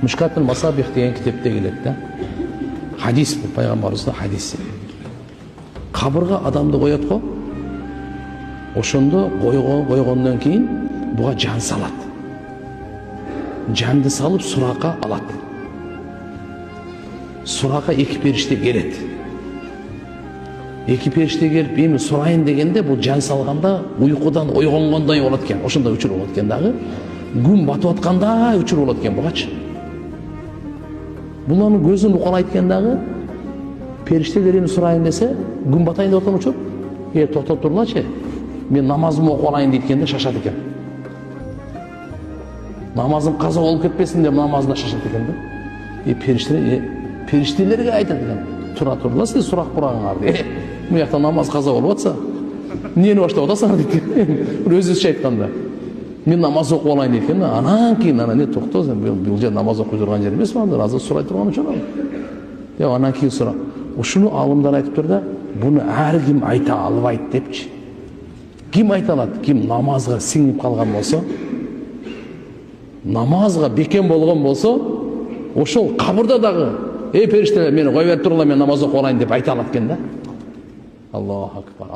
Мишкатул Масабих деген китепте келет да. Хадис бул, пайгамбарыбыздын хадиси. Кабырга адамды коет го. Ошондо койгондон кийин буга жан салат. Жанды салып суракка алат. Суракка эки периште келет. Эки периште келип, эми сурайын дегенде бул жан салганда уйкудан ойгонгондой болот экен. Ошондой учур болот экен дагы. Күн батып аткандай учур болот экен бугачы. Булардын көзүн укалайт экен дагы. Периштелер эми сурайын десе, күн батайын деп аткан учур. Токтоп турлачы. Мен намазымды окуп алайын дейт экен да, шашат экен. Намазым каза болуп кетпесин деп намазына шашат экен да. Периштелерге айтат экен. Тура турла, сиз сурак бураңар. Муякта намаз каза болуп атса, эмнени баштап атасың дейт. Өзүнчө айтканда. Мен намаз окуп алайын дейт экен. Анан кийин не токто, бул жер намаз окуй турган жер эмес, анда азыр сурай турган учур. Анан кийин сура. Ушуну алымдар айтыптыр да, буну ар ким айта албайт депчи. Ким айта алат? Ким намазга сиңип калган болсо, намазга бекем болгон болсо, ошол кабырда дагы периштелер мени кой берип тургула, мен намаз окуп алайын деп айта алат экен да. Аллаху акбар.